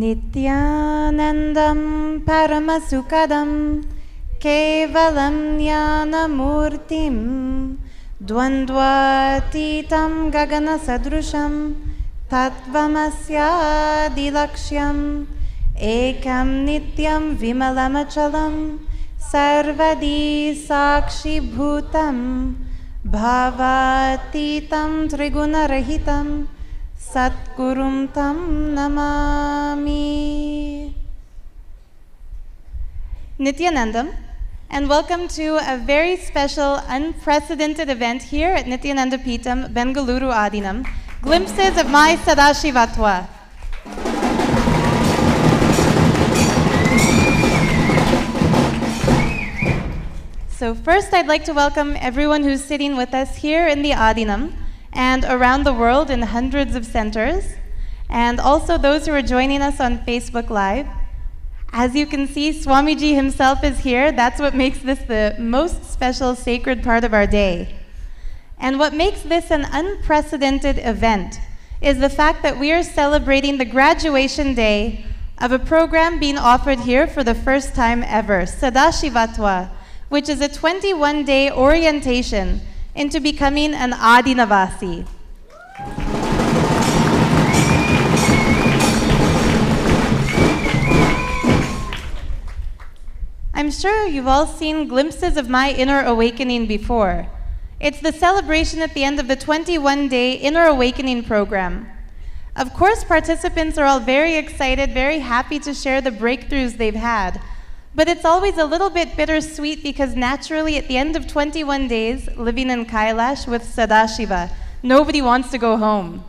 Nithyanandam Paramasukadam Kevalam Jnanamurtim Dvandvatitam Gagana Sadrusham Tattvamasya Dilaksham Ekam Nityam Vimalamachalam Sarvadi Sakshi Bhutam Bhavatitam Trigunarahitam Satgurum Tam Namami. Nithyanandam, and welcome to a very special, unprecedented event here at Nithyananda Peetham, Bengaluru Adheenam, Glimpses of my Sadashivatva. So first I'd like to welcome everyone who's sitting with us here in the Adheenam and around the world in hundreds of centers, and also those who are joining us on Facebook Live. As you can see, Swamiji himself is here. That's what makes this the most special sacred part of our day. And what makes this an unprecedented event is the fact that we are celebrating the graduation day of a program being offered here for the first time ever, Sadashivatva, which is a 21-day orientation into becoming an Adheenavasi. I'm sure you've all seen glimpses of my inner awakening before. It's the celebration at the end of the 21-day Inner Awakening program. Of course, participants are all very excited, very happy to share the breakthroughs they've had. But it's always a little bit bittersweet because naturally at the end of 21 days, living in Kailash with Sadashiva, nobody wants to go home.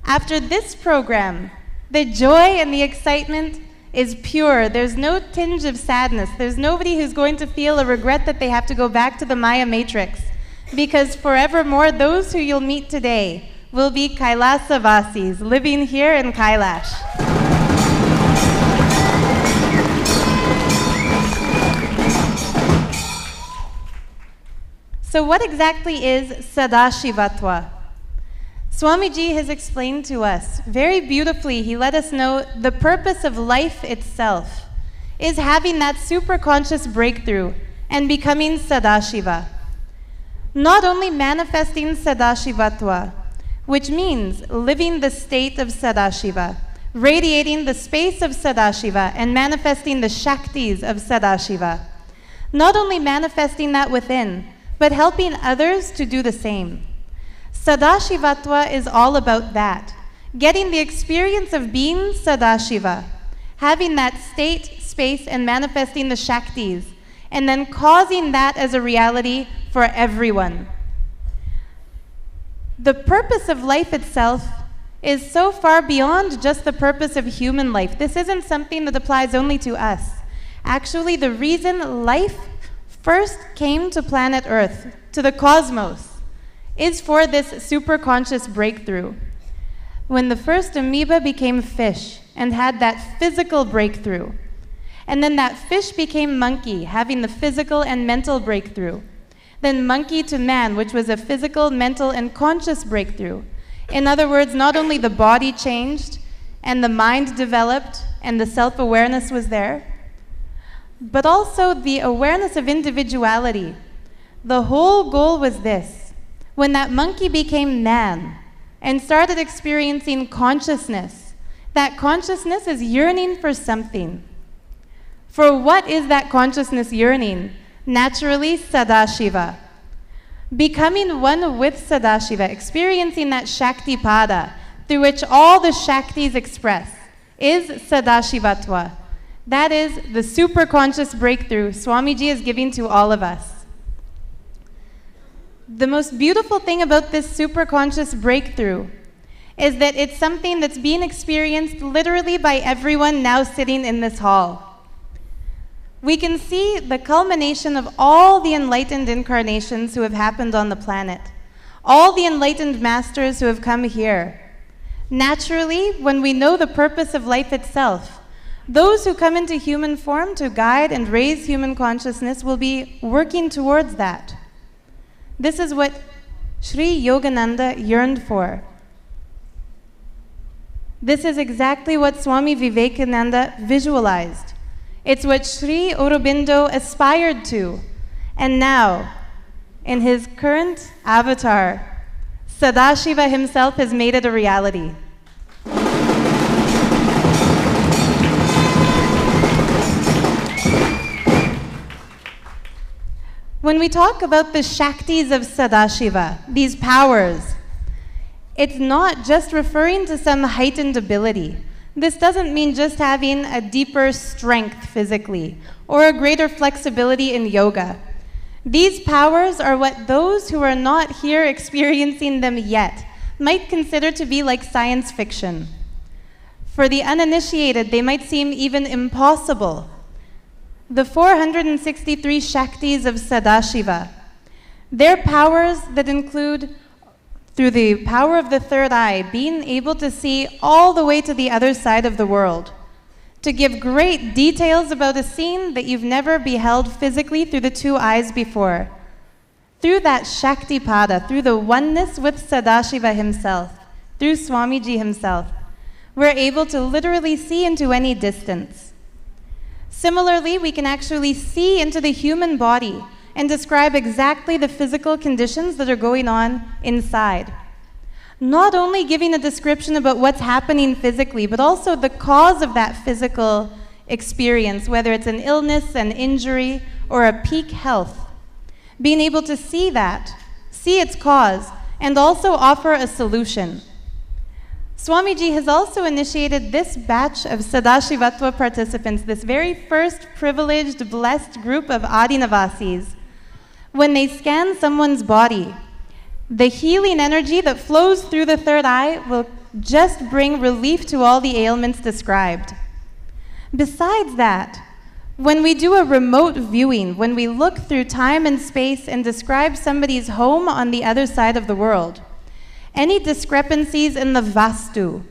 After this program, the joy and the excitement is pure. There's no tinge of sadness. There's nobody who's going to feel a regret that they have to go back to the Maya matrix, because forevermore, those who you'll meet today will be Kailasavasis, living here in Kailash. So what exactly is Sadashivatva? Swamiji has explained to us very beautifully. He let us know the purpose of life itself is having that superconscious breakthrough and becoming Sadashiva. Not only manifesting Sadashivatva, which means living the state of Sadashiva, radiating the space of Sadashiva and manifesting the Shaktis of Sadashiva. Not only manifesting that within, but helping others to do the same. Sadashivatva is all about that, getting the experience of being Sadashiva, having that state, space, and manifesting the Shaktis, and then causing that as a reality for everyone. The purpose of life itself is so far beyond just the purpose of human life. This isn't something that applies only to us. Actually, the reason life first came to planet Earth, to the cosmos, is for this superconscious breakthrough. When the first amoeba became fish and had that physical breakthrough, and then that fish became monkey, having the physical and mental breakthrough, then monkey to man, which was a physical, mental, and conscious breakthrough. In other words, not only the body changed, and the mind developed, and the self-awareness was there, but also the awareness of individuality. The whole goal was this: when that monkey became man and started experiencing consciousness, that consciousness is yearning for something. For what is that consciousness yearning? Naturally, Sadashiva. Becoming one with Sadashiva, experiencing that Shaktipada, through which all the Shaktis express, is Sadashivatva. That is the superconscious breakthrough Swamiji is giving to all of us. The most beautiful thing about this superconscious breakthrough is that it's something that's being experienced literally by everyone now sitting in this hall. We can see the culmination of all the enlightened incarnations who have happened on the planet, all the enlightened masters who have come here. Naturally, when we know the purpose of life itself, those who come into human form to guide and raise human consciousness will be working towards that. This is what Sri Yogananda yearned for. This is exactly what Swami Vivekananda visualized. It's what Sri Aurobindo aspired to. And now, in his current avatar, Sadashiva himself has made it a reality. When we talk about the Shaktis of Sadashiva, these powers, it's not just referring to some heightened ability. This doesn't mean just having a deeper strength physically or a greater flexibility in yoga. These powers are what those who are not here experiencing them yet might consider to be like science fiction. For the uninitiated, they might seem even impossible. The 463 Shaktis of Sadashiva, they're powers that include, through the power of the third eye, being able to see all the way to the other side of the world, to give great details about a scene that you've never beheld physically through the two eyes before. Through that Shaktipada, through the oneness with Sadashiva himself, through Swamiji himself, we're able to literally see into any distance. Similarly, we can actually see into the human body and describe exactly the physical conditions that are going on inside. Not only giving a description about what's happening physically, but also the cause of that physical experience, whether it's an illness, an injury, or a peak health. Being able to see that, see its cause, and also offer a solution. Swamiji has also initiated this batch of Sadashivatva participants, this very first privileged, blessed group of Adheenavasis. When they scan someone's body, the healing energy that flows through the third eye will just bring relief to all the ailments described. Besides that, when we do a remote viewing, when we look through time and space and describe somebody's home on the other side of the world, any discrepancies in the vastu,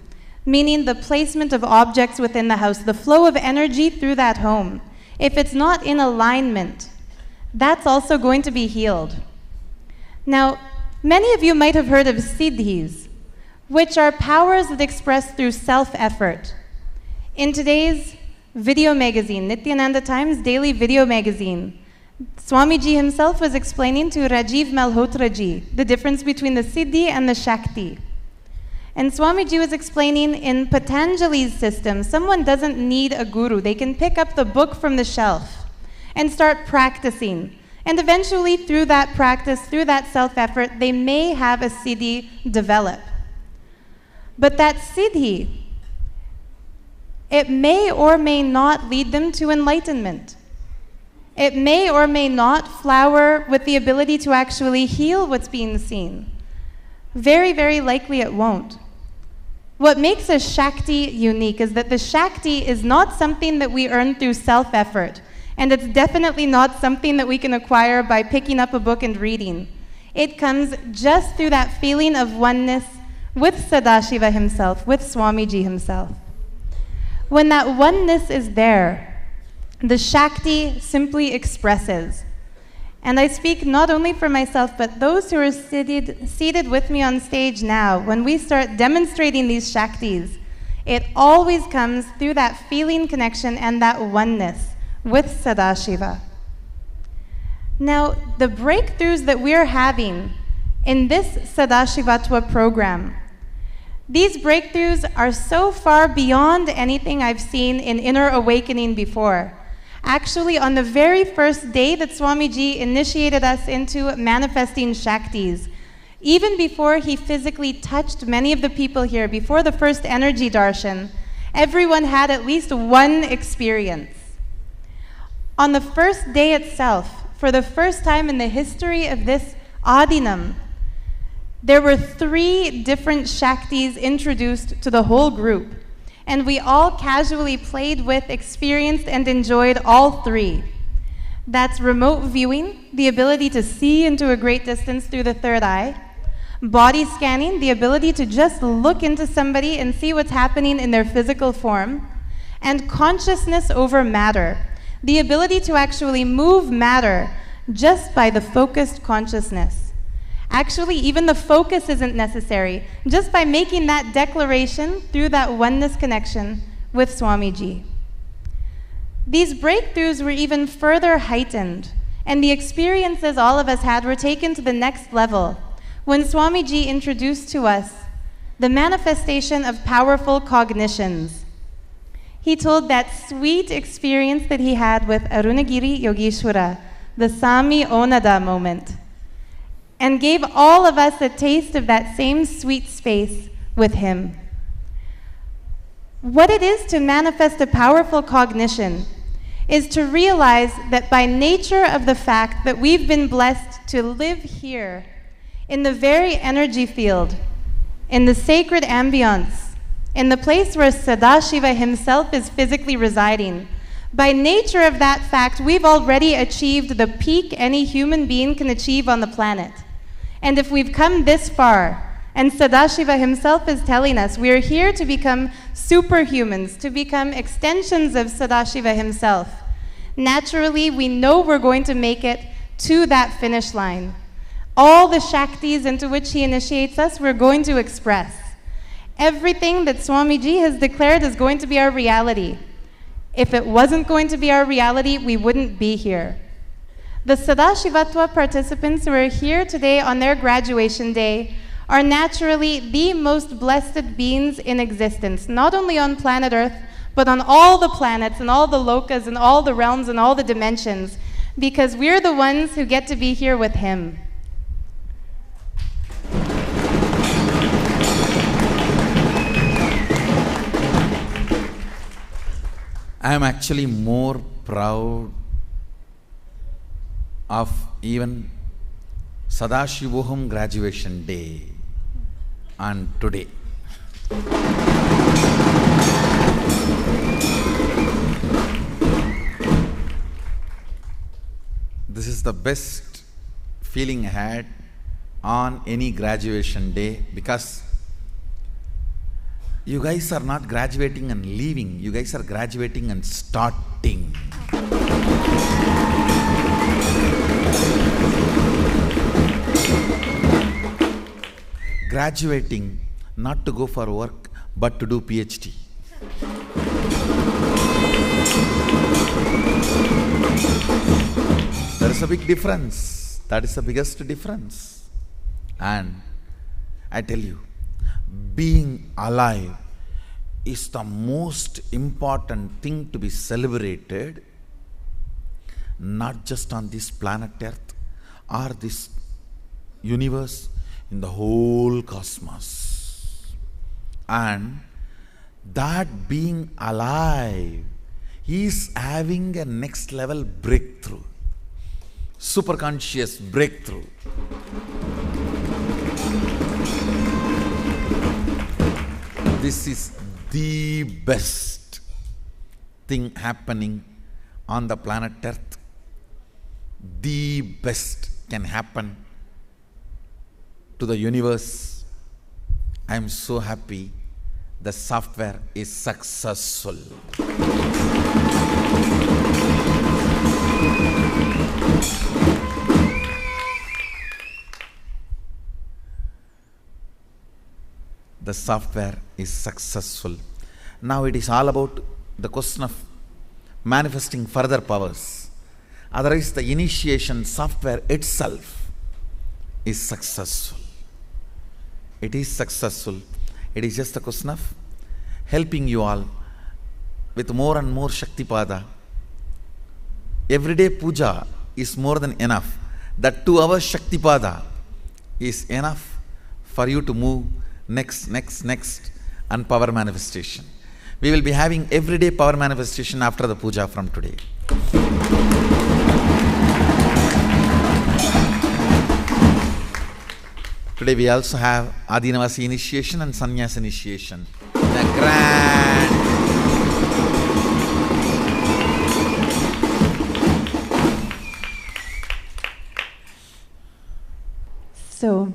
meaning the placement of objects within the house, the flow of energy through that home, if it's not in alignment, that's also going to be healed. Now, many of you might have heard of siddhis, which are powers that express through self-effort. In today's video magazine, Nithyananda Times Daily Video Magazine, Swamiji himself was explaining to Rajiv Malhotraji the difference between the Siddhi and the Shakti. And Swamiji was explaining in Patanjali's system, someone doesn't need a guru. They can pick up the book from the shelf and start practicing. And eventually, through that practice, through that self-effort, they may have a Siddhi develop. But that Siddhi, it may or may not lead them to enlightenment. It may or may not flower with the ability to actually heal what's being seen. Very, very likely it won't. What makes a Shakti unique is that the Shakti is not something that we earn through self-effort, and it's definitely not something that we can acquire by picking up a book and reading. It comes just through that feeling of oneness with Sadashiva himself, with Swamiji himself. When that oneness is there, the Shakti simply expresses. And I speak not only for myself, but those who are seated with me on stage now. When we start demonstrating these Shaktis, it always comes through that feeling connection and that oneness with Sadashiva. Now, the breakthroughs that we're having in this Sadashivatva program, these breakthroughs are so far beyond anything I've seen in Inner Awakening before. Actually, on the very first day that Swamiji initiated us into manifesting Shaktis, even before he physically touched many of the people here, before the first energy darshan, everyone had at least one experience. On the first day itself, for the first time in the history of this Adheenam, there were 3 different Shaktis introduced to the whole group. And we all casually played with, experienced, and enjoyed all 3. That's remote viewing, the ability to see into a great distance through the third eye. Body scanning, the ability to just look into somebody and see what's happening in their physical form. And consciousness over matter, the ability to actually move matter just by the focused consciousness. Actually, even the focus isn't necessary. Just by making that declaration through that oneness connection with Swamiji. These breakthroughs were even further heightened, and the experiences all of us had were taken to the next level when Swamiji introduced to us the manifestation of powerful cognitions. He told that sweet experience that he had with Arunagiri Yogeshwara, the Sami Onada moment, and gave all of us a taste of that same sweet space with him. What it is to manifest a powerful cognition is to realize that by nature of the fact that we've been blessed to live here in the very energy field, in the sacred ambience, in the place where Sadashiva himself is physically residing, by nature of that fact, we've already achieved the peak any human being can achieve on the planet. And if we've come this far, and Sadashiva himself is telling us we're here to become superhumans, to become extensions of Sadashiva himself, naturally we know we're going to make it to that finish line. All the Shaktis into which he initiates us, we're going to express. Everything that Swamiji has declared is going to be our reality. If it wasn't going to be our reality, we wouldn't be here. The Sadashivatva participants who are here today on their graduation day are naturally the most blessed beings in existence, not only on planet Earth, but on all the planets and all the lokas and all the realms and all the dimensions, because we're the ones who get to be here with him. I am actually more proud of even Sadashivoham graduation day and today. This is the best feeling I had on any graduation day, because you guys are not graduating and leaving, you guys are graduating and starting. Graduating not to go for work, but to do PhD. There is a big difference. That is the biggest difference. And I tell you, being alive is the most important thing to be celebrated, not just on this planet Earth or this universe, in the whole cosmos. And that being alive is having a next level breakthrough, superconscious breakthrough. This is the best thing happening on the planet Earth. The best can happen to the universe. I am so happy the software is successful. The software is successful. Now it is all about the question of manifesting further powers. Otherwise, the initiation software itself is successful. It is successful. It is just a question of helping you all with more and more Shaktipada. Everyday puja is more than enough. That 2 hours Shaktipada is enough for you to move next and power manifestation. We will be having everyday power manifestation after the puja from today. Today we also have Adheenavasi initiation and Sannyas initiation. The grand. So,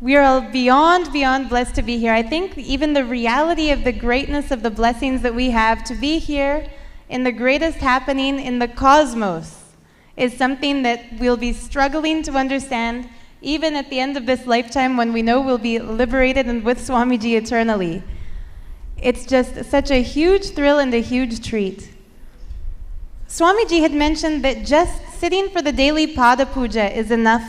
we are all beyond blessed to be here. I think even the reality of the greatness of the blessings that we have to be here in the greatest happening in the cosmos is something that we'll be struggling to understand even at the end of this lifetime when we know we'll be liberated and with Swamiji eternally. It's just such a huge thrill and a huge treat. Swamiji had mentioned that just sitting for the daily Pada Puja is enough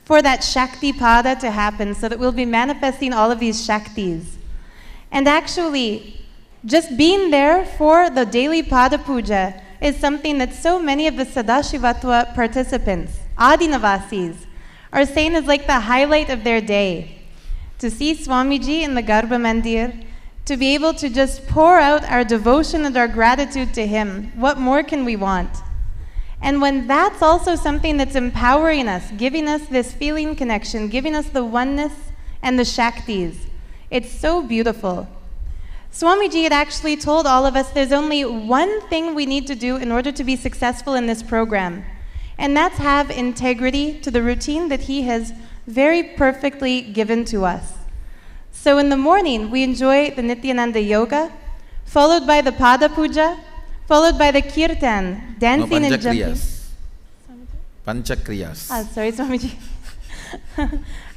for that Shakti Pada to happen, so that we'll be manifesting all of these Shaktis. And actually, just being there for the daily Pada Puja is something that so many of the Sadashivatva participants, Adheenavasis, are saying is like the highlight of their day. To see Swamiji in the Garbha Mandir, to be able to just pour out our devotion and our gratitude to him, what more can we want? And when that's also something that's empowering us, giving us this feeling connection, giving us the oneness and the Shaktis, it's so beautiful. Swamiji had actually told all of us there's only one thing we need to do in order to be successful in this program, and that's have integrity to the routine that he has very perfectly given to us. So in the morning, we enjoy the Nithyananda Yoga, followed by the Pada Puja, followed by the Kirtan, dancing and jumping. Panchakriyas. Sorry, Swamiji.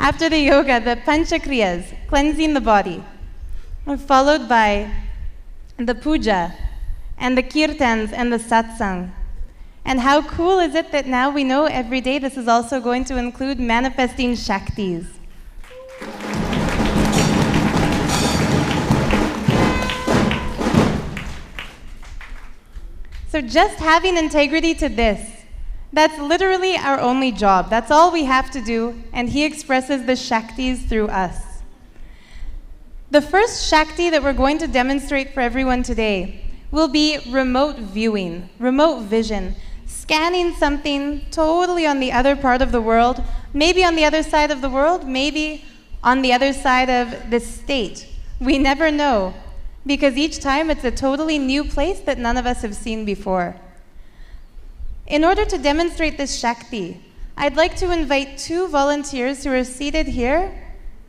After the yoga, the Panchakriyas, cleansing the body, followed by the Puja, and the Kirtans and the Satsang. And how cool is it that now we know every day this is also going to include manifesting Shaktis. So just having integrity to this, that's literally our only job. That's all we have to do, and he expresses the Shaktis through us. The first Shakti that we're going to demonstrate for everyone today will be remote viewing, remote vision, scanning something totally on the other part of the world, maybe on the other side of the world, maybe on the other side of the state. We never know, because each time it's a totally new place that none of us have seen before. In order to demonstrate this Shakti, I'd like to invite two volunteers who are seated here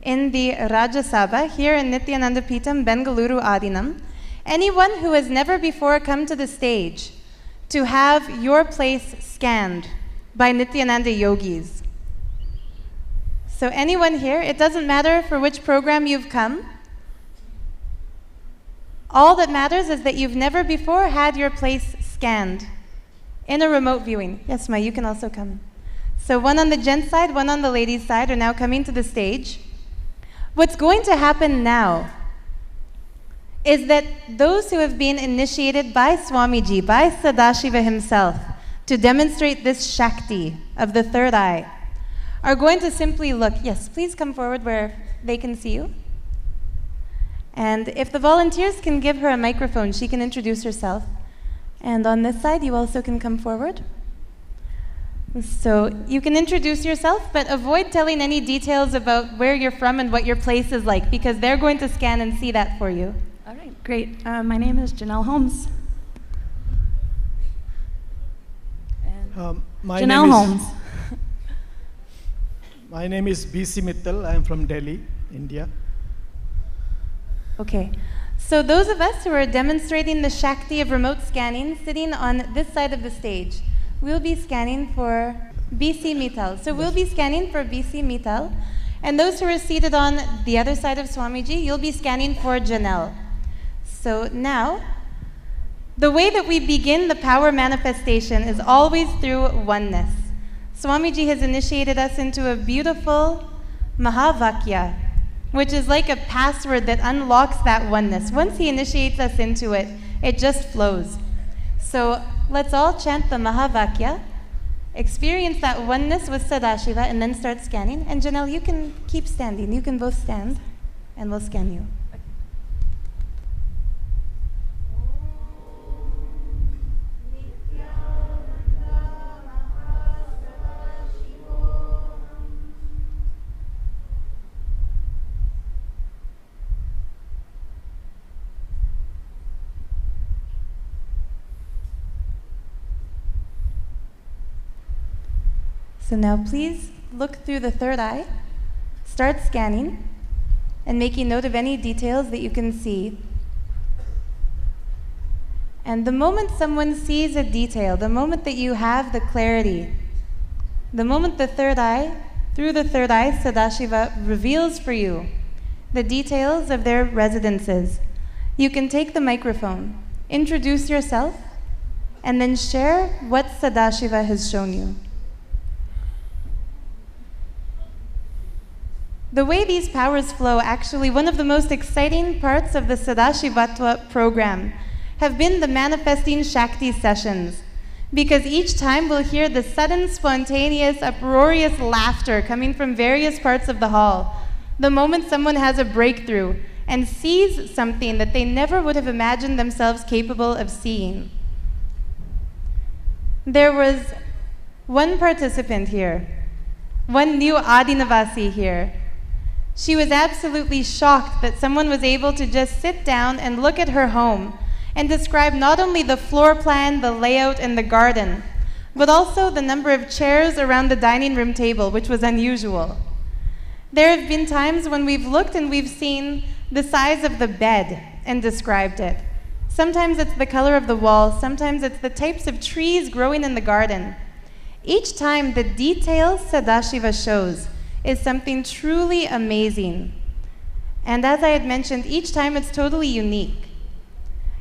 in the Rajya Sabha, here in Nithyananda Peetham, Bengaluru Adheenam. Anyone who has never before come to the stage to have your place scanned by Nithyananda yogis. So anyone here, it doesn't matter for which program you've come. All that matters is that you've never before had your place scanned in a remote viewing. Yes, Ma, you can also come. So one on the gents' side, one on the ladies' side are now coming to the stage. What's going to happen now is that those who have been initiated by Swamiji, by Sadashiva himself, to demonstrate this Shakti of the third eye, are going to simply look. Yes, please come forward where they can see you. And if the volunteers can give her a microphone, she can introduce herself. And on this side, you also can come forward. So you can introduce yourself, but avoid telling any details about where you're from and what your place is like, because they're going to scan and see that for you. All right, great. My name is Janelle Holmes. Janelle Holmes. My name is B.C. Mittal. I am from Delhi, India. Okay, so those of us who are demonstrating the Shakti of remote scanning, sitting on this side of the stage, we'll be scanning for B.C. Mittal. So we'll be scanning for B.C. Mittal, and those who are seated on the other side of Swamiji, you'll be scanning for Janelle. So now, the way that we begin the power manifestation is always through oneness. Swamiji has initiated us into a beautiful Mahavakya, which is like a password that unlocks that oneness. Once he initiates us into it, it just flows. So let's all chant the Mahavakya, experience that oneness with Sadashiva, and then start scanning. And Janelle, you can keep standing. You can both stand, and we'll scan you. So now please look through the third eye, start scanning, and making note of any details that you can see. And the moment someone sees a detail, the moment that you have the clarity, the moment the third eye, through the third eye, Sadashiva reveals for you the details of their residences, you can take the microphone, introduce yourself, and then share what Sadashiva has shown you. The way these powers flow, actually, one of the most exciting parts of the Sadashivatva program have been the Manifesting Shakti sessions, because each time we'll hear the sudden, spontaneous, uproarious laughter coming from various parts of the hall, the moment someone has a breakthrough and sees something that they never would have imagined themselves capable of seeing. There was one participant here, one new Adheenavasi here. She was absolutely shocked that someone was able to just sit down and look at her home and describe not only the floor plan, the layout, and the garden, but also the number of chairs around the dining room table, which was unusual. There have been times when we've looked and we've seen the size of the bed and described it. Sometimes it's the color of the wall, sometimes it's the types of trees growing in the garden. Each time the detail Sadashiva shows is something truly amazing. And as I had mentioned, each time it's totally unique.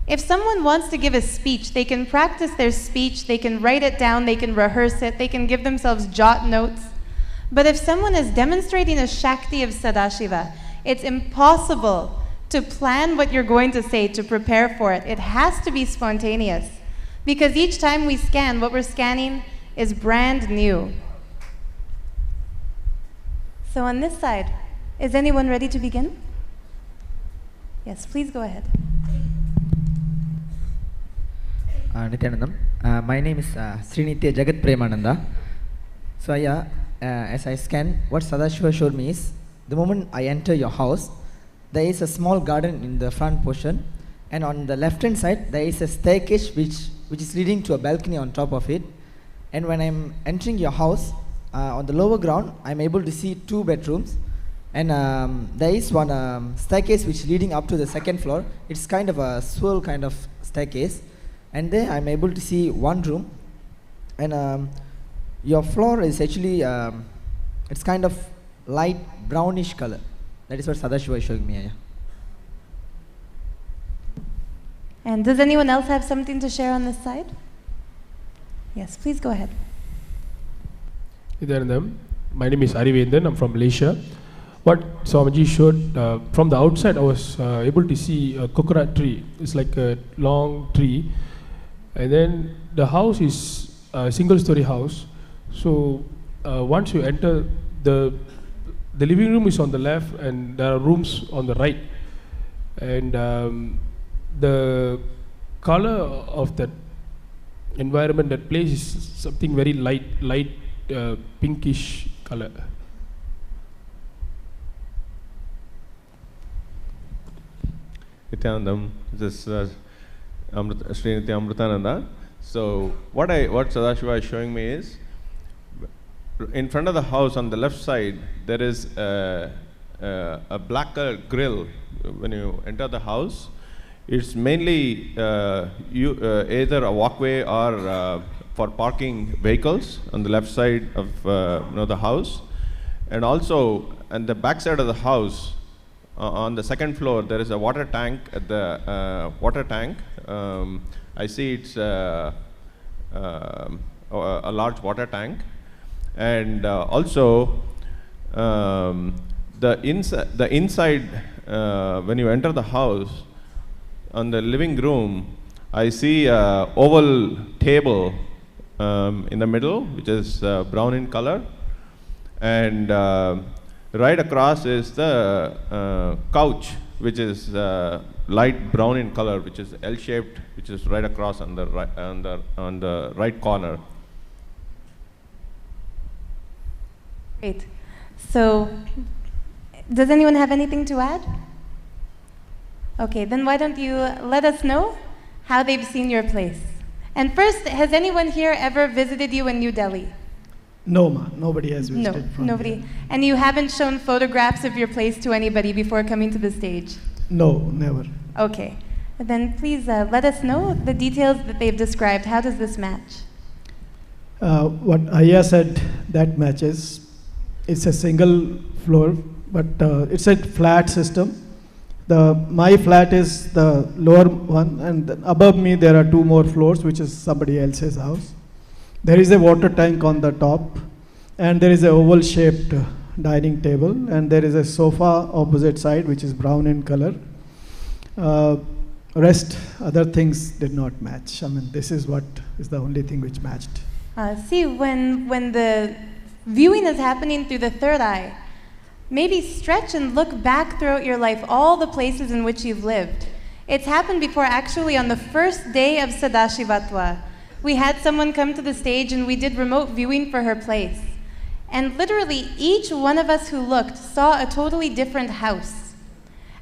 If someone wants to give a speech, they can practice their speech, they can write it down, they can rehearse it, they can give themselves jot notes. But if someone is demonstrating a Shakti of Sadashiva, it's impossible to plan what you're going to say, to prepare for it. It has to be spontaneous, because each time we scan, what we're scanning is brand new. So on this side, is anyone ready to begin? Yes, please go ahead. Nithyanandam. My name is Srinitya Jagat Premananda. So as I scan, what Sadashiva showed me is, the moment I enter your house, there is a small garden in the front portion, and on the left hand side there is a staircase which is leading to a balcony on top of it. And when I'm entering your house, on the lower ground I'm able to see 2 bedrooms, and there is one staircase which is leading up to the second floor. It's kind of a swirl kind of staircase, and there I'm able to see 1 room, and your floor is actually it's kind of light brownish color. That is what Sadashiva is showing me. And does anyone else have something to share on this side? Yes, please go ahead. Nithyanandam. My name is Arivendan. I'm from Malaysia. What Swamiji showed, from the outside I was able to see a coconut tree. It's like a long tree, and then the house is a single-story house. So once you enter, the living room is on the left, and there are rooms on the right, and the color of that environment, that place, is something very light pinkish color. Nithyanandam, this is Srinitya Amritananda. So what Sadashiva is showing me is, in front of the house on the left side there is a black color grill. When you enter the house, it's mainly either a walkway or for parking vehicles on the left side of the house. And also on the back side of the house, on the second floor, there is a water tank. At the water tank, I see it's a large water tank. And also the inside, when you enter the house, on the living room, I see a oval table in the middle, which is brown in color, and right across is the couch, which is light brown in color, which is L-shaped, which is right across on the right corner. Great. So, does anyone have anything to add? Okay, then why don't you let us know how they've seen your place. And first, has anyone here ever visited you in New Delhi? No, ma. Nobody has visited. No, nobody. Here. And you haven't shown photographs of your place to anybody before coming to the stage? No, never. Okay. And then please let us know the details that they've described. How does this match? What Aya said, that matches. It's a single floor, but it's a flat system. My flat is the lower one, and above me there are 2 more floors, which is somebody else's house. There is a water tank on the top, and there is an oval-shaped dining table, and there is a sofa opposite side, which is brown in color. Rest, other things did not match. I mean, this is what is the only thing which matched. See, when the viewing is happening through the third eye, maybe stretch and look back throughout your life, all the places in which you've lived. It's happened before, actually, on the first day of Sadashivatva. We had someone come to the stage and we did remote viewing for her place. And literally, each one of us who looked saw a totally different house.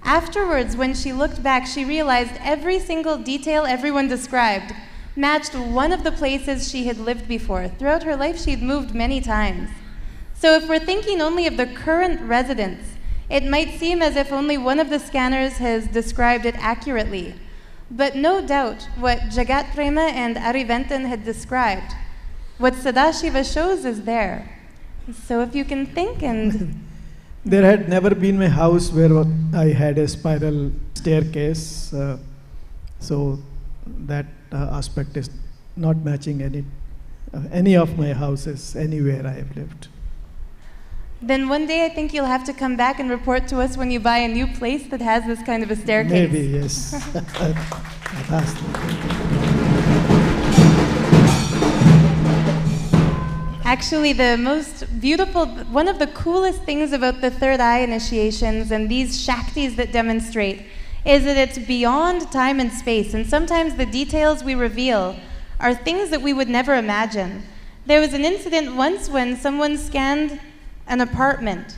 Afterwards, when she looked back, she realized every single detail everyone described matched one of the places she had lived before. Throughout her life, she had moved many times. So if we're thinking only of the current residence, it might seem as if only one of the scanners has described it accurately. But no doubt, what Jagat Prema and Ariventan had described, what Sadashiva shows is there. So if you can think and... There had never been a house where I had a spiral staircase, so that aspect is not matching any of my houses anywhere I have lived. Then one day I think you'll have to come back and report to us when you buy a new place that has this kind of a staircase. Maybe, yes. Actually, the most beautiful, one of the coolest things about the third eye initiations and these Shaktis that demonstrate is that it's beyond time and space, and sometimes the details we reveal are things that we would never imagine. There was an incident once when someone scanned an apartment,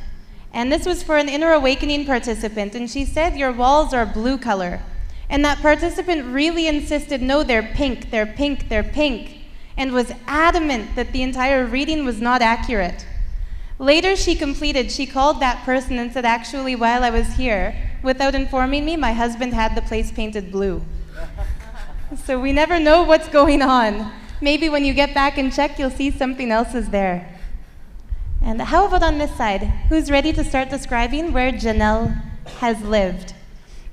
and this was for an inner awakening participant, and she said, "Your walls are blue color." And that participant really insisted, "No, they're pink, they're pink, they're pink," and was adamant that the entire reading was not accurate. Later she called that person and said, "Actually, while I was here, without informing me, my husband had the place painted blue." So we never know what's going on. Maybe when you get back and check, you'll see something else is there. And how about on this side? Who's ready to start describing where Janelle has lived?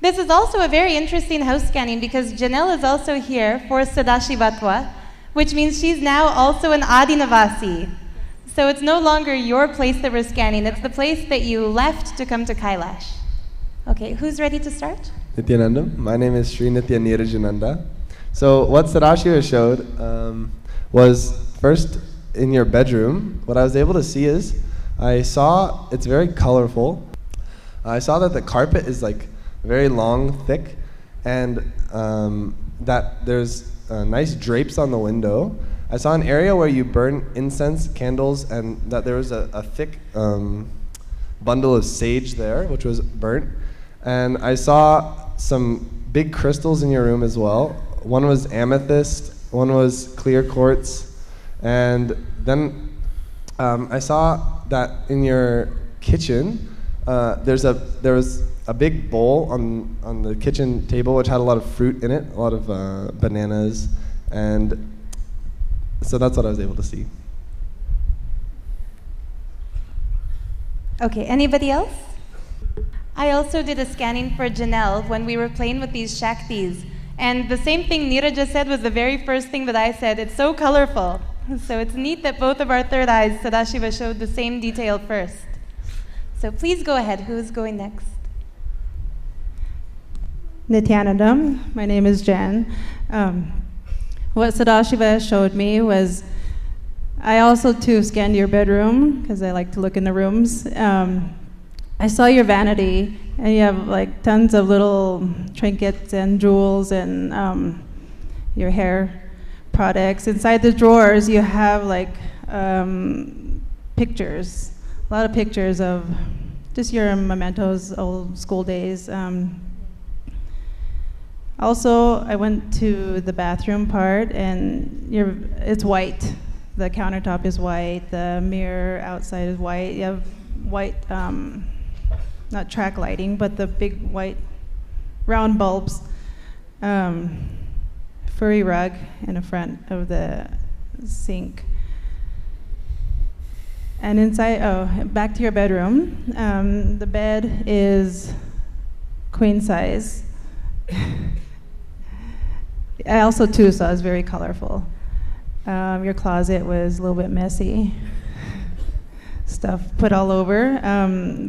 This is also a very interesting house scanning because Janelle is also here for Sadashivatva, which means she's now also an Adheenavasi. So it's no longer your place that we're scanning, it's the place that you left to come to Kailash. Okay, who's ready to start? Nithyananda. My name is Sri Nithyananda. So what Sadashiva showed was first in your bedroom. What I was able to see is, I saw it's very colorful. I saw that the carpet is like very long, thick, and that there's nice drapes on the window. I saw an area where you burn incense, candles, and that there was a thick bundle of sage there, which was burnt. And I saw some big crystals in your room as well. One was amethyst, one was clear quartz, and then I saw that in your kitchen, there was a big bowl on the kitchen table which had a lot of fruit in it, a lot of bananas, and so that's what I was able to see. Okay, anybody else? I also did a scanning for Janelle when we were playing with these Shaktis. And the same thing Neeraja said was the very first thing that I said. It's so colorful. So it's neat that both of our third eyes, Sadashiva showed the same detail first. So please go ahead. Who's going next? Nithyanandam. My name is Jan. What Sadashiva showed me was, I also too scanned your bedroom because I like to look in the rooms. I saw your vanity, and you have like tons of little trinkets and jewels and your hair products. Inside the drawers, you have like pictures, a lot of pictures of just your mementos, old school days. Also, I went to the bathroom part, and it's white. The countertop is white. The mirror outside is white. You have white, not track lighting, but the big white round bulbs. furry rug in the front of the sink. And inside, back to your bedroom. The bed is queen size. I also too saw it's very colorful. Your closet was a little bit messy. Stuff put all over,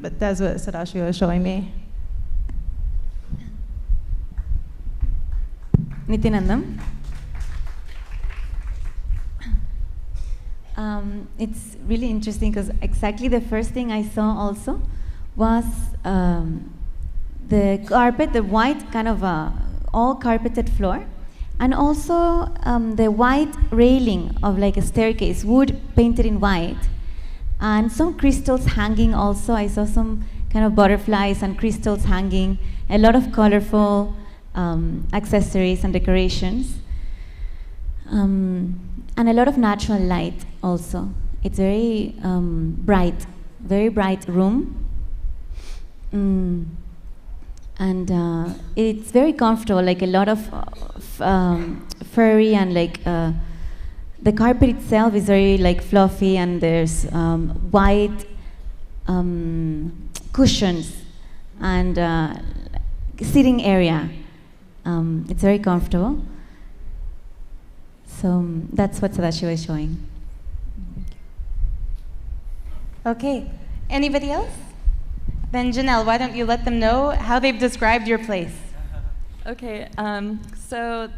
but that's what Sadashiva was showing me. Nithyanandam. It's really interesting because exactly the first thing I saw also was the carpet, the white kind of all carpeted floor, and also the white railing of like a staircase, wood painted in white, and some crystals hanging also. I saw some kind of butterflies and crystals hanging, a lot of colorful accessories and decorations, and a lot of natural light also. It's very very bright room. And it's very comfortable, like a lot of furry, and like the carpet itself is very like fluffy, and there's white cushions and sitting area. It's very comfortable. So that's what Sadashiva is showing. Okay, anybody else? Then Janelle, why don't you let them know how they've described your place? Okay, so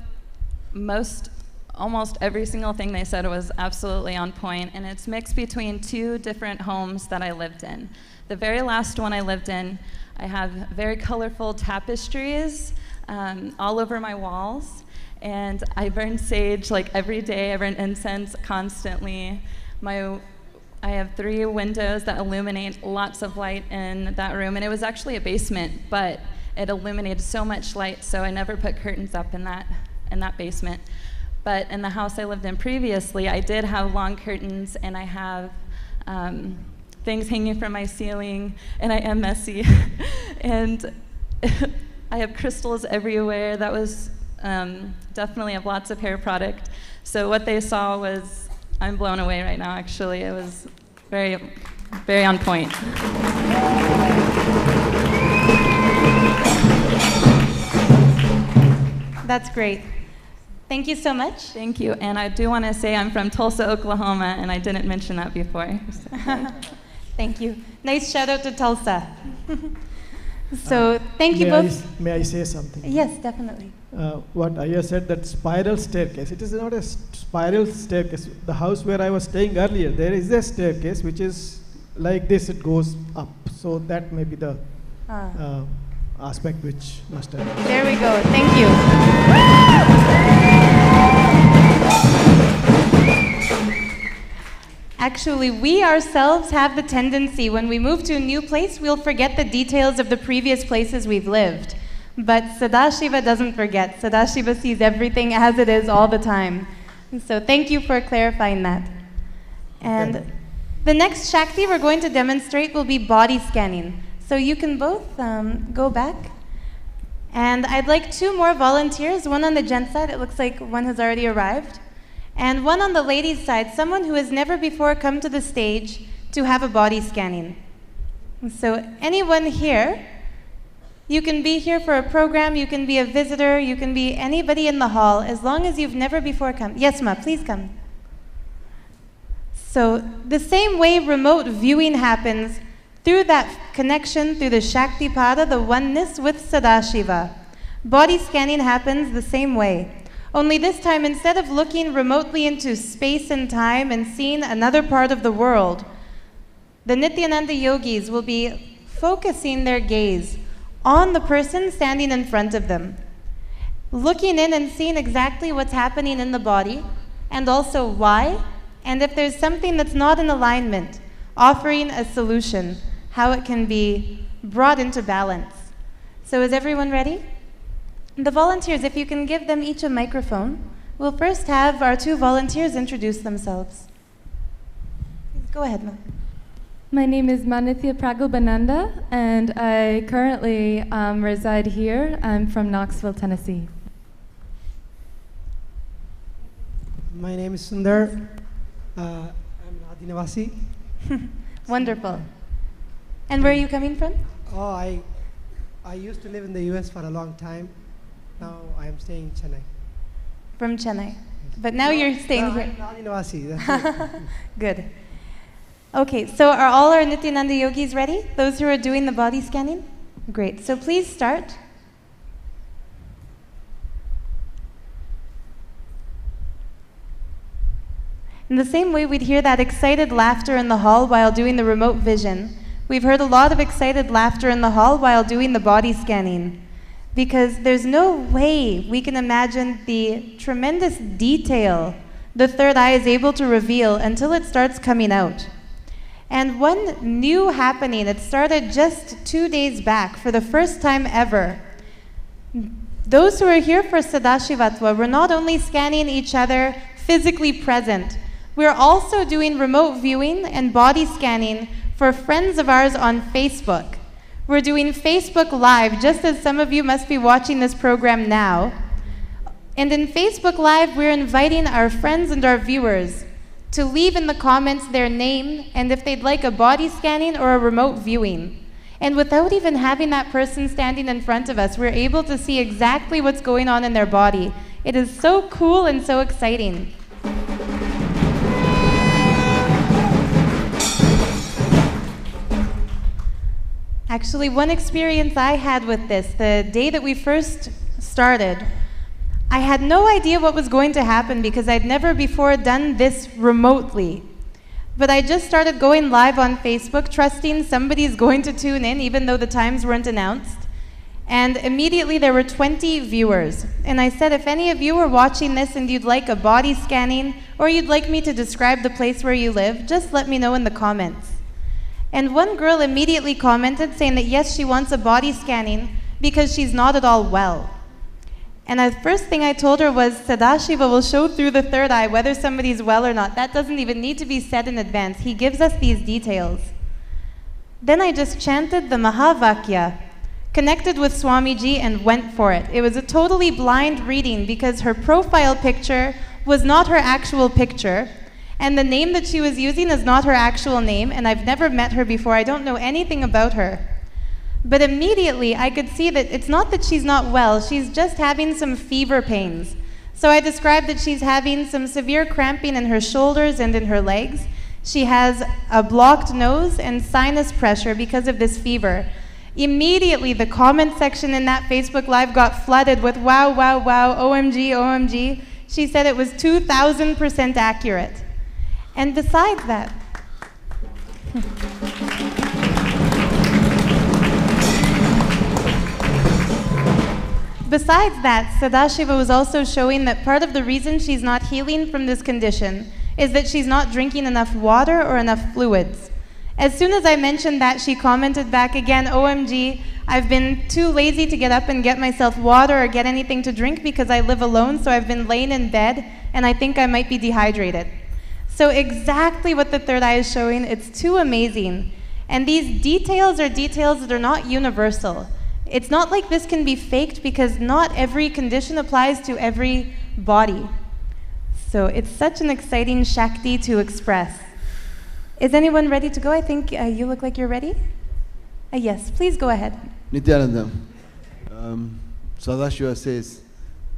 almost every single thing they said was absolutely on point, and it's mixed between two different homes that I lived in. The very last one I lived in, I have very colorful tapestries all over my walls, and I burn sage like every day. I burn incense constantly. I have 3 windows that illuminate lots of light in that room, and it was actually a basement, but it illuminated so much light, so I never put curtains up in that basement. But in the house I lived in previously, I did have long curtains, and I have things hanging from my ceiling, and I am messy. And I have crystals everywhere. That was definitely have lots of hair product. So what they saw was, I'm blown away right now, actually. It was very, very on point. That's great. Thank you so much. Thank you. And I do want to say I'm from Tulsa, Oklahoma, and I didn't mention that before. Thank you. Nice shout out to Tulsa. So thank you both. May I say something? Yes, definitely. What Aya said, that spiral staircase, it is not a spiral staircase. The house where I was staying earlier, there is a staircase which is like this, it goes up. So that may be the aspect which must have. There we go. Thank you. Actually, we ourselves have the tendency, when we move to a new place, we'll forget the details of the previous places we've lived. But Sadashiva doesn't forget. Sadashiva sees everything as it is all the time. And so thank you for clarifying that. And the next Shakti we're going to demonstrate will be body scanning. So you can both go back. And I'd like 2 more volunteers, one on the gent side, it looks like one has already arrived, and one on the ladies' side, someone who has never before come to the stage to have a body scanning. So anyone here, you can be here for a program, you can be a visitor, you can be anybody in the hall, as long as you've never before come. Yes, Ma, please come. So the same way remote viewing happens, through that connection, through the Shaktipada, the oneness with Sadashiva, body scanning happens the same way. Only this time, instead of looking remotely into space and time and seeing another part of the world, the Nithyananda yogis will be focusing their gaze on the person standing in front of them, looking in and seeing exactly what's happening in the body, and also why, and if there's something that's not in alignment, offering a solution, how it can be brought into balance. So is everyone ready? The volunteers, if you can give them each a microphone, we'll first have our 2 volunteers introduce themselves. Go ahead, Ma. My name is Manithya Pragobananda, and I currently reside here. I'm from Knoxville, Tennessee. My name is Sundar. I'm an Adheenavasi. Wonderful. And where are you coming from? Oh, I used to live in the US for a long time. Now I am staying in Chennai. From Chennai. But now you're staying here. I'm Adheenavasi. That's it. Good. Okay, so are all our Nithyananda yogis ready? Those who are doing the body scanning? Great. So please start. In the same way we'd hear that excited laughter in the hall while doing the remote vision, we've heard a lot of excited laughter in the hall while doing the body scanning, because there's no way we can imagine the tremendous detail the third eye is able to reveal until it starts coming out. And one new happening, it started just 2 days back for the first time ever. Those who are here for Sadashivatva, we're not only scanning each other physically present, we're also doing remote viewing and body scanning for friends of ours on Facebook. We're doing Facebook Live, just as some of you must be watching this program now. And in Facebook Live, we're inviting our friends and our viewers to leave in the comments their name and if they'd like a body scanning or a remote viewing. And without even having that person standing in front of us, we're able to see exactly what's going on in their body. It is so cool and so exciting. Actually, one experience I had with this, the day that we first started, I had no idea what was going to happen because I'd never before done this remotely. But I just started going live on Facebook, trusting somebody's going to tune in, even though the times weren't announced. And immediately there were 20 viewers. And I said, if any of you are watching this and you'd like a body scanning, or you'd like me to describe the place where you live, just let me know in the comments. And one girl immediately commented saying that yes, she wants a body scanning because she's not at all well. And the first thing I told her was, Sadashiva will show through the third eye whether somebody's well or not. That doesn't even need to be said in advance. He gives us these details. Then I just chanted the Mahavakya, connected with Swamiji, and went for it. It was a totally blind reading because her profile picture was not her actual picture, and the name that she was using is not her actual name, and I've never met her before. I don't know anything about her. But immediately I could see that it's not that she's not well, she's just having some fever pains. So I described that she's having some severe cramping in her shoulders and in her legs. She has a blocked nose and sinus pressure because of this fever. Immediately the comment section in that Facebook Live got flooded with wow, wow, wow, OMG, OMG. She said it was 2,000% accurate. And besides that, Sadashiva was also showing that part of the reason she's not healing from this condition is that she's not drinking enough water or enough fluids. As soon as I mentioned that, she commented back again, OMG, I've been too lazy to get up and get myself water or get anything to drink because I live alone, so I've been laying in bed and I think I might be dehydrated. So exactly what the third eye is showing, it's too amazing. And these details are details that are not universal. It's not like this can be faked because not every condition applies to every body. So it's such an exciting Shakti to express. Is anyone ready to go? I think you look like you're ready. Yes, please go ahead. Nithyananda, Sadashiva says,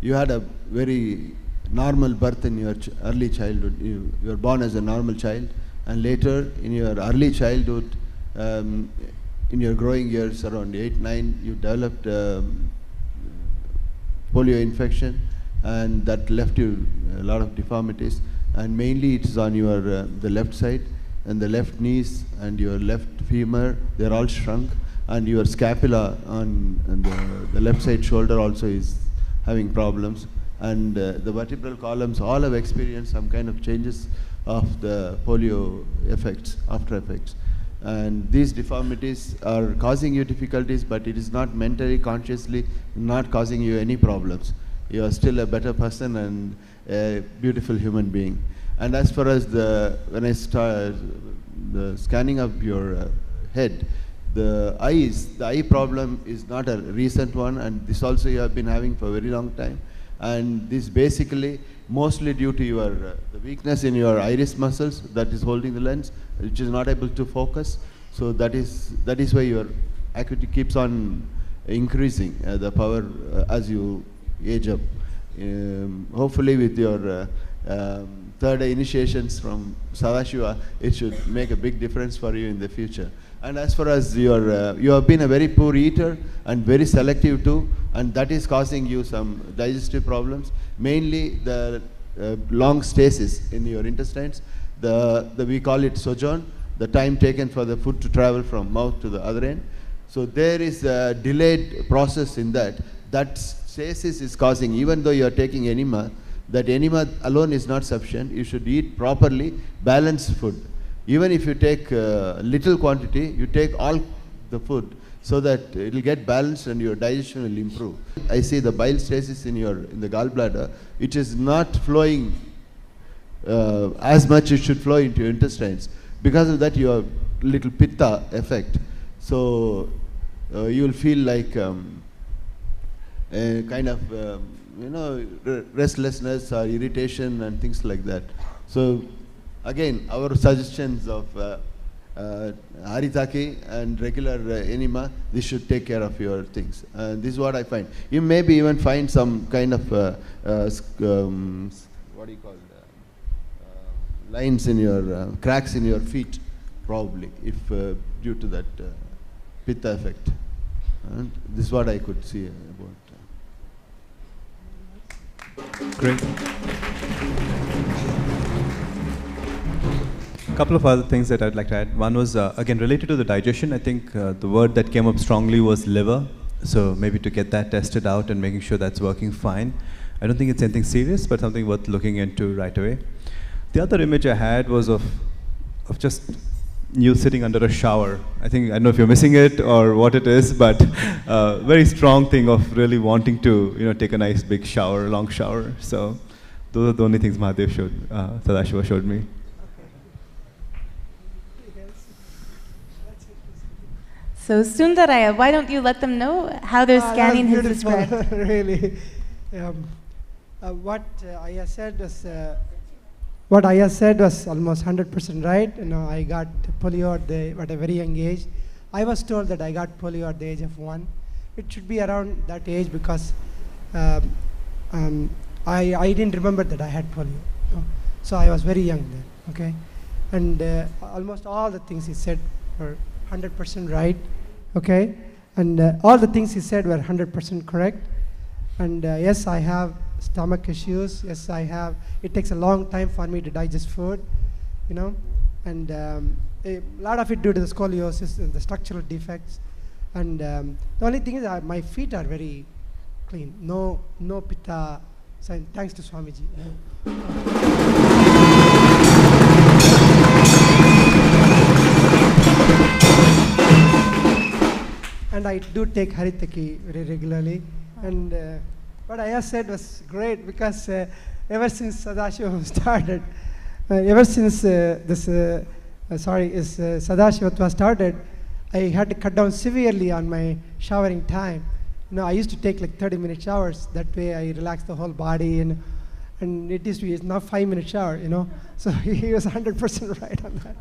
you had a very normal birth in your early childhood. You were born as a normal child, and later in your early childhood, in your growing years, around 8, 9, you developed polio infection, and that left you a lot of deformities. And mainly it is on your the left side, and the left knees and your left femur, they're all shrunk, and your scapula on the left side shoulder also is having problems. And the vertebral columns all have experienced some kind of changes of the polio effects, after effects. And these deformities are causing you difficulties, but it is not mentally, consciously not causing you any problems. You are still a better person and a beautiful human being. And as far as when I start the scanning of your head, the eye problem is not a recent one, and this also you have been having for a very long time. And this basically mostly due to your the weakness in your iris muscles that is holding the lens, which is not able to focus. So that is why your acuity keeps on increasing the power as you age up. Hopefully with your third eye initiations from Sadashiva, it should make a big difference for you in the future. And as far as your, you have been a very poor eater and very selective too, and that is causing you some digestive problems, mainly the long stasis in your intestines, we call it sojourn, the time taken for the food to travel from mouth to the other end. So there is a delayed process in that. That stasis is causing, even though you are taking enema, that enema alone is not sufficient. You should eat properly, balanced food. Even if you take little quantity, you take all the food so that it will get balanced and your digestion will improve. I see the bile stasis in the gallbladder, which is not flowing as much it should flow into your intestines. Because of that, you have little pitta effect. So you will feel like a kind of restlessness or irritation and things like that. So again, our suggestions of haritaki and regular enema, this should take care of your things. This is what I find. You maybe even find some kind of what do you call lines in your cracks in your feet, probably, if due to that pitta effect. And this is what I could see about. Great. A couple of other things that I'd like to add. One was, again, related to the digestion. I think the word that came up strongly was liver. So maybe to get that tested out and making sure that's working fine. I don't think it's anything serious, but something worth looking into right away. The other image I had was of just you sitting under a shower. I don't know if you're missing it or what it is, but very strong thing of really wanting to take a nice big shower, long shower. So those are the only things Mahadev showed, Sadashiva showed me. So Sundaraya, why don't you let them know how their scanning has described? Really, what Aya said was almost 100% right. I got polio at a very young age. I was told that I got polio at the age of 1. It should be around that age because I didn't remember that I had polio. So I was very young then. Okay, and almost all the things he said were 100% right. Okay, and all the things he said were 100% correct. And yes, I have stomach issues. Yes, I have. It takes a long time for me to digest food, and a lot of it due to the scoliosis and the structural defects. And the only thing is that my feet are very clean. No pitta sign, thanks to Swamiji. And I do take haritaki very regularly. And what Aya said was great because ever since Sadashiva started, Sadashivatva started, I had to cut down severely on my showering time. I used to take like 30-minute showers. That way I relax the whole body, and it is now 5-minute shower. So he was 100% right on that.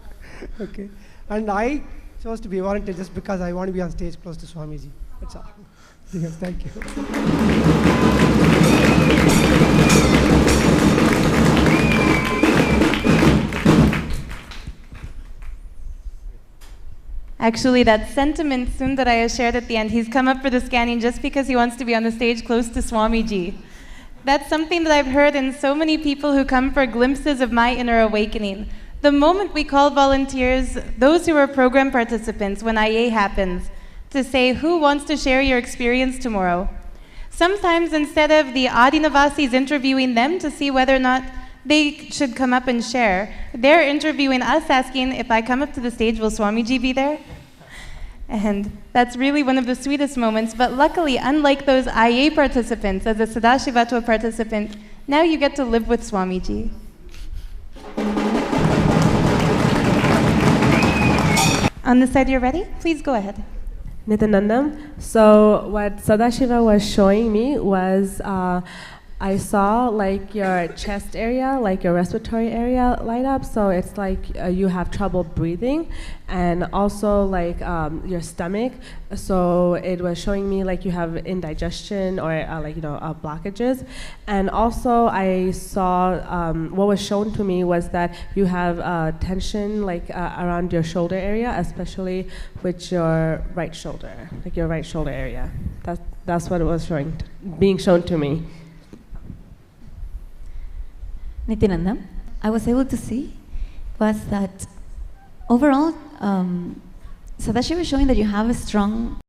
Okay, and I chose to be a volunteer just because I want to be on stage close to Swamiji. That's all. Yes, thank you. Actually, that sentiment Sundaraya shared at the end, he's come up for the scanning just because he wants to be on the stage close to Swamiji. That's something that I've heard in so many people who come for glimpses of my inner awakening. The moment we call volunteers, those who are program participants when IA happens, to say who wants to share your experience tomorrow. Sometimes instead of the Adheenavasis interviewing them to see whether or not they should come up and share, they're interviewing us asking, if I come up to the stage, will Swamiji be there? And that's really one of the sweetest moments, but luckily, unlike those IA participants, as a Sadashivatva participant, now you get to live with Swamiji. On this side, you're ready? Please go ahead. Nithyanandam. So what Sadashiva was showing me was, I I saw like your chest area, like your respiratory area light up, so it's like you have trouble breathing, and also like your stomach, so it was showing me like you have indigestion or blockages. And also I saw what was shown to me was that you have tension like around your shoulder area, especially with your right shoulder, like your right shoulder area. That's what it was being shown to me. Nithyananda, I was able to see was that overall, Sadashiva is showing that you have a strong